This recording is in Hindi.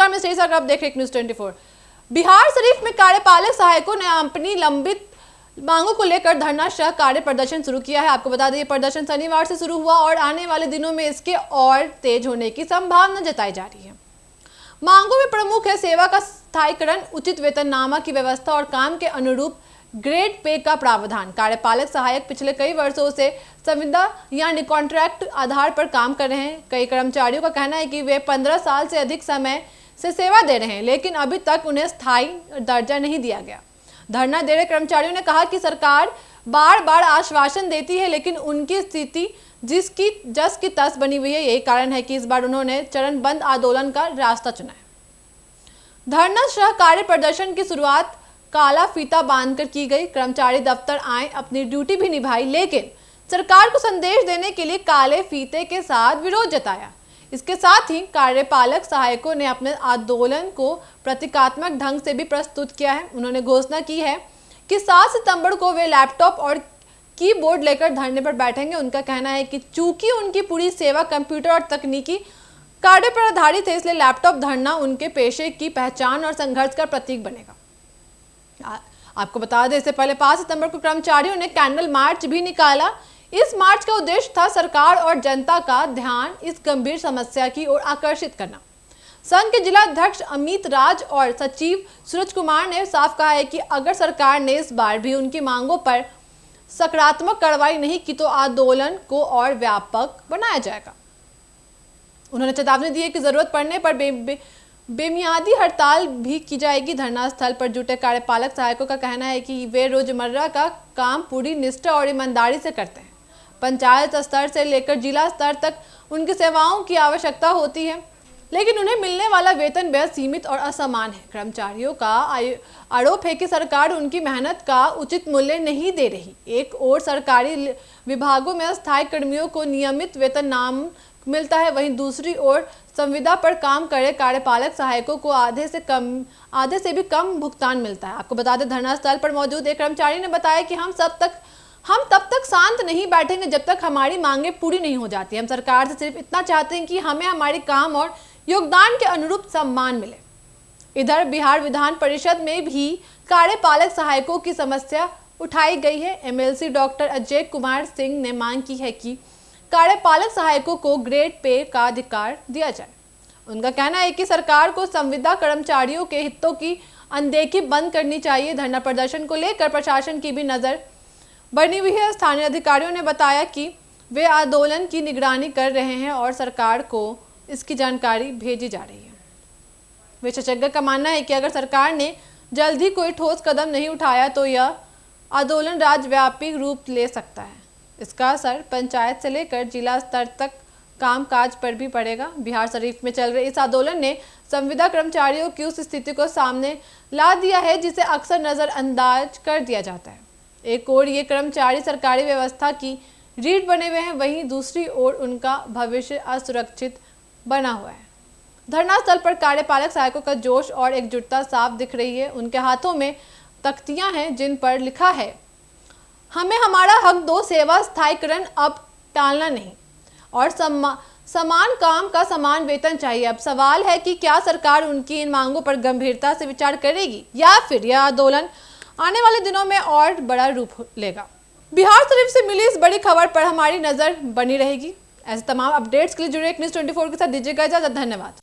नमस्कार, मैं श्री सागर, आप देख रहे हैं न्यूज़ 24। बिहार शरीफ में कार्यपालक सहायकों ने अपनी लंबित मांगों को लेकर धरना सह कार्य प्रदर्शन शुरू किया है। आपको बता दें, ये प्रदर्शन शनिवार से शुरू हुआ और आने वाले दिनों में इसके और तेज होने की संभावना जताई जा रही है। मांगों में प्रमुख है सेवा का स्थायीकरण, उचित वेतननामा की व्यवस्था और काम के अनुरूप ग्रेड पे का प्रावधान। कार्यपालक सहायक पिछले कई वर्षों से संविदा यानी कॉन्ट्रैक्ट आधार पर काम कर रहे हैं। कई कर्मचारियों का कहना है कि वे 15 साल से अधिक समय से सेवा दे रहे हैं, लेकिन अभी तक उन्हें स्थायी दर्जा नहीं दिया गया। धरना दे रहे कर्मचारियों ने कहा कि सरकार बार बार आश्वासन देती है, लेकिन उनकी स्थिति जिसकी जस की तस बनी हुई है। यही कारण है कि इस बार उन्होंने चरणबद्ध आंदोलन का रास्ता चुना है। धरना सह कार्य प्रदर्शन की शुरुआत काला फीता बांधकर की गई। कर्मचारी दफ्तर आए, अपनी ड्यूटी भी निभाई, लेकिन सरकार को संदेश देने के लिए काले फीते के साथ विरोध जताया। इसके साथ ही कार्यपालक सहायकों ने अपने आंदोलन को प्रतीकात्मक ढंग से भी प्रस्तुत किया है। उन्होंने घोषणा की है कि 7 सितंबर को वे लैपटॉप और कीबोर्ड लेकर धरने पर बैठेंगे। उनका कहना है कि चूंकि उनकी पूरी सेवा कंप्यूटर और तकनीकी कार्य पर आधारित है, इसलिए लैपटॉप धरना उनके पेशे की पहचान और संघर्ष का प्रतीक बनेगा। आपको बता दें, इससे पहले 5 सितंबर को कर्मचारियों ने कैंडल मार्च भी निकाला। इस मार्च का उद्देश्य था सरकार और जनता का ध्यान इस गंभीर समस्या की ओर आकर्षित करना। संघ के जिला अध्यक्ष अमित राज और सचिव सूरज कुमार ने साफ कहा है कि अगर सरकार ने इस बार भी उनकी मांगों पर सकारात्मक कार्रवाई नहीं की तो आंदोलन को और व्यापक बनाया जाएगा। उन्होंने चेतावनी दी है कि जरूरत पड़ने पर बेमियादी हड़ताल भी की जाएगी। धरना स्थल पर जुटे कार्यपालक सहायकों का कहना है कि वे रोजमर्रा का काम पूरी निष्ठा और ईमानदारी से करते हैं। पंचायत स्तर से लेकर जिला स्तर तक उनकी सेवाओं की आवश्यकता होती है, लेकिन उन्हें मिलने वाला वेतन बेहद सीमित और असमान है। कर्मचारियों का आरोप है कि सरकार उनकी मेहनत का उचित मूल्य नहीं दे रही। एक ओर सरकारी विभागों में अस्थायी कर्मियों को नियमित वेतनमान मिलता है, वहीं दूसरी ओर संविदा पर काम करे कार्यपालक सहायकों को आधे से भी कम भुगतान मिलता है। आपको बता दें, धरना स्थल पर मौजूद एक कर्मचारी ने बताया कि हम तब तक शांत नहीं बैठेंगे जब तक हमारी मांगे पूरी नहीं हो जाती। हम सरकार से सिर्फ इतना चाहते हैं कि हमें हमारे काम और योगदान के अनुरूप सम्मान मिले। इधर बिहार विधान परिषद में भी कार्यपालक सहायकों की समस्या उठाई गई है। एमएलसी डॉक्टर अजय कुमार सिंह ने मांग की है कि कार्यपालक सहायकों को ग्रेड पे का अधिकार दिया जाए। उनका कहना है कि सरकार को संविदा कर्मचारियों के हितों की अनदेखी बंद करनी चाहिए। धरना प्रदर्शन को लेकर प्रशासन की भी नजर बनी हुई है। स्थानीय अधिकारियों ने बताया कि वे आंदोलन की निगरानी कर रहे हैं और सरकार को इसकी जानकारी भेजी जा रही है। विशेषज्ञ का मानना है कि अगर सरकार ने जल्द ही कोई ठोस कदम नहीं उठाया तो यह आंदोलन राज्यव्यापी रूप ले सकता है। इसका असर पंचायत से लेकर जिला स्तर तक कामकाज पर भी पड़ेगा। बिहार शरीफ में चल रहे इस आंदोलन ने संविदा कर्मचारियों की उस स्थिति को सामने ला दिया है जिसे अक्सर नजरअंदाज कर दिया जाता है। एक ओर ये कर्मचारी सरकारी व्यवस्था की रीढ़ बने हुए हैं, वहीं दूसरी ओर उनका भविष्य असुरक्षित बना हुआ है। धरना स्थल पर कार्यपालक सहायकों का जोश और एकजुटता साफ दिख रही है। उनके हाथों में तख्तियां हैं जिन पर लिखा है, हमें हमारा हक दो, सेवा स्थायीकरण अब टालना नहीं, और समान काम का समान वेतन चाहिए। अब सवाल है कि क्या सरकार उनकी इन मांगों पर गंभीरता से विचार करेगी या फिर यह आंदोलन आने वाले दिनों में और बड़ा रूप लेगा। बिहार शरीफ से मिली इस बड़ी खबर पर हमारी नजर बनी रहेगी। ऐसे तमाम अपडेट्स के लिए जुड़े न्यूज़ 24 के साथ दीजिएगा इजाजत। धन्यवाद।